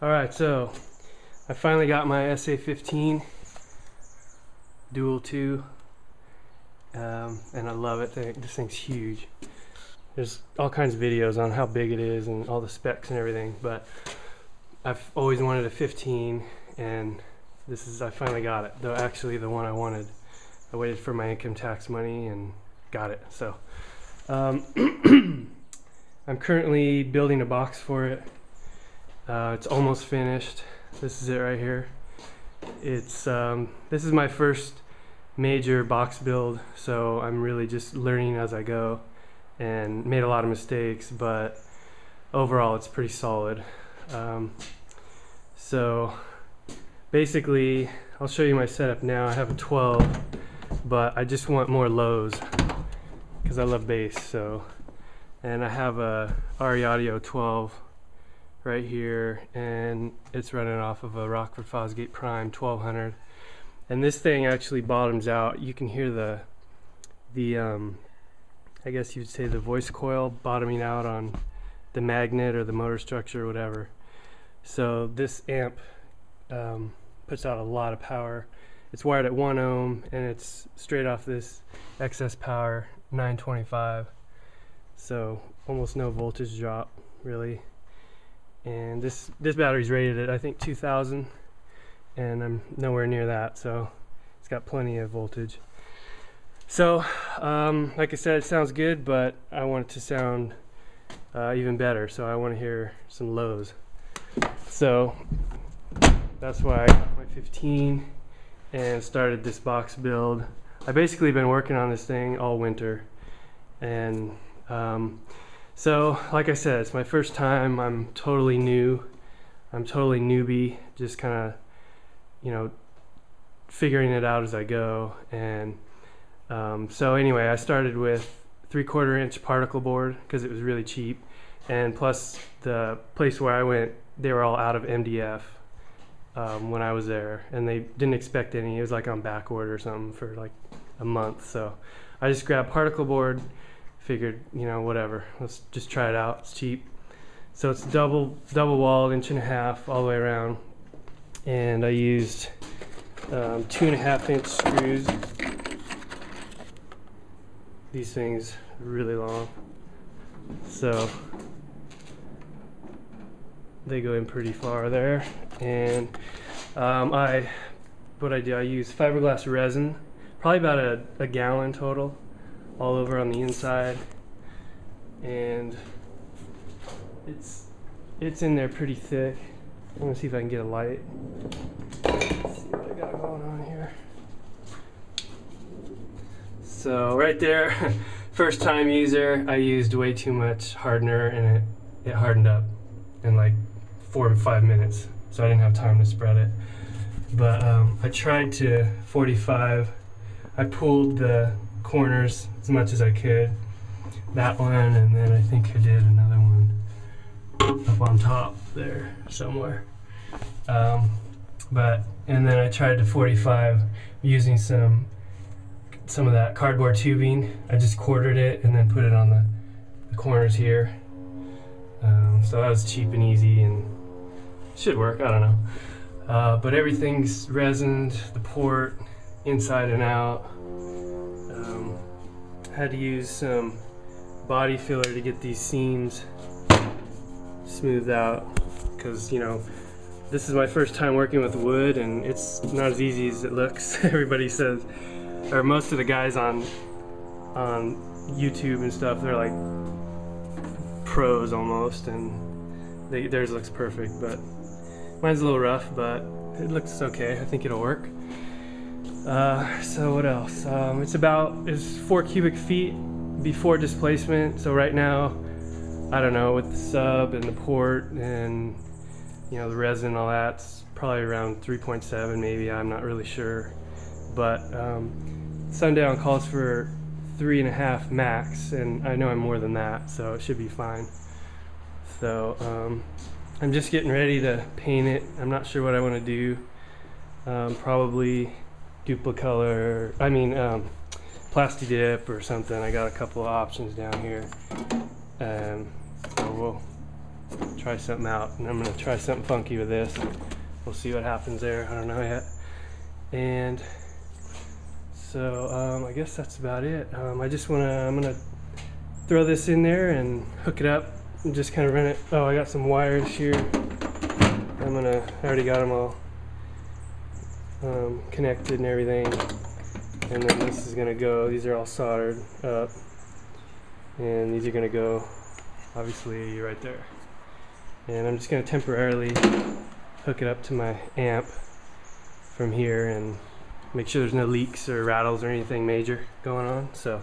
Alright, so I finally got my SA15 Dual 2, and I love it. This thing's huge. There's all kinds of videos on how big it is and all the specs and everything, but I've always wanted a 15, and I finally got it. Though actually the one I wanted. I waited for my income tax money and got it. So I'm currently building a box for it. It's almost finished. This is it right here. This is my first major box build, so I'm really just learning as I go and made a lot of mistakes, but overall it's pretty solid. So basically I'll show you my setup now. I have a 12, but I just want more lows because I love bass. So, and I have a RE Audio 12 right here, and it's running off of a Rockford Fosgate Prime 1200, and this thing actually bottoms out. You can hear the I guess you'd say the voice coil bottoming out on the magnet or the motor structure or whatever. So this amp puts out a lot of power. It's wired at 1 ohm, and it's straight off this excess power 925, so almost no voltage drop really. And this battery's rated at I think 2000, and I'm nowhere near that, so it's got plenty of voltage. So like I said, it sounds good, but I want it to sound even better, so I want to hear some lows. So that's why I got my 15 and started this box build. I basically been working on this thing all winter, and so like I said, it's my first time. I'm totally new. I'm totally newbie, just kind of, you know, figuring it out as I go. And so anyway, I started with 3/4 inch particle board because it was really cheap, and plus the place where I went, they were all out of MDF when I was there, and they didn't expect any. It was like on back order or something for like a month, so I just grabbed particle board, figured, you know, whatever, let's just try it out, it's cheap. So it's double walled, 1.5 inch all the way around, and I used 2.5 inch screws. These things are really long, so they go in pretty far there. And I use fiberglass resin, probably about a gallon total, all over on the inside, and it's in there pretty thick. I'm gonna see if I can get a light. Let's see what I got going on here. So right there, first time user, I used way too much hardener, and it hardened up in like 4 or 5 minutes, so I didn't have time to spread it. But I tried to 45. I pulled the corners as much as I could, that one, and then I think I did another one up on top there somewhere. And then I tried to 45 using some of that cardboard tubing. I just quartered it and then put it on the corners here. So that was cheap and easy and should work, I don't know. But everything's resined, the port inside and out. Had to use some body filler to get these seams smoothed out, because, you know, this is my first time working with wood, and it's not as easy as it looks. Everybody says, or most of the guys on YouTube and stuff, they're like pros almost, and theirs looks perfect, but mine's a little rough, but it looks okay. I think it'll work. So what else? It's 4 cubic feet before displacement. So right now, I don't know, with the sub and the port and, you know, the resin and all that, it's probably around 3.7 maybe. I'm not really sure, but Sundown calls for 3.5 max, and I know I'm more than that, so it should be fine. So I'm just getting ready to paint it. I'm not sure what I want to do. Probably Duplicolor, Plasti Dip or something. I got a couple of options down here, so try something out, and I'm gonna try something funky with this. We'll see what happens there. I don't know yet. And so I guess that's about it. I'm gonna throw this in there and hook it up and just kind of run it. Oh, I got some wires here. I already got them all connected and everything. And then this is gonna go, these are all soldered up. And these are gonna go, obviously, right there. And I'm just gonna temporarily hook it up to my amp from here and make sure there's no leaks or rattles or anything major going on. So,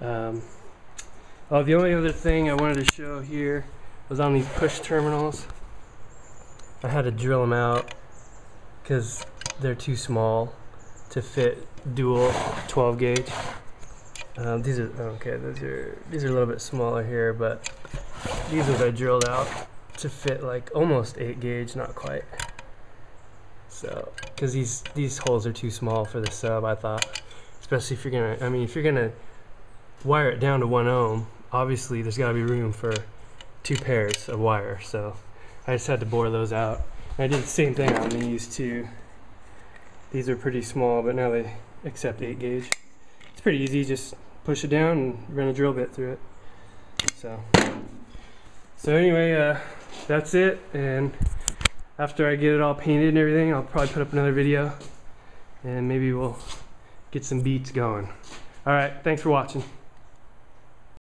oh, the only other thing I wanted to show here was on these push terminals. I had to drill them out because they're too small to fit dual 12 gauge. These are okay. These are a little bit smaller here, but these ones I drilled out to fit like almost 8 gauge, not quite. So, because these holes are too small for the sub, I thought. Especially if you're gonna, I mean, if you're gonna wire it down to 1 ohm, obviously there's got to be room for 2 pairs of wire. So I just had to bore those out. And I did the same thing on these too. These are pretty small, but now they accept 8 gauge. It's pretty easy, just push it down and run a drill bit through it. So anyway, that's it. And after I get it all painted and everything, I'll probably put up another video and maybe we'll get some beats going. All right, thanks for watching.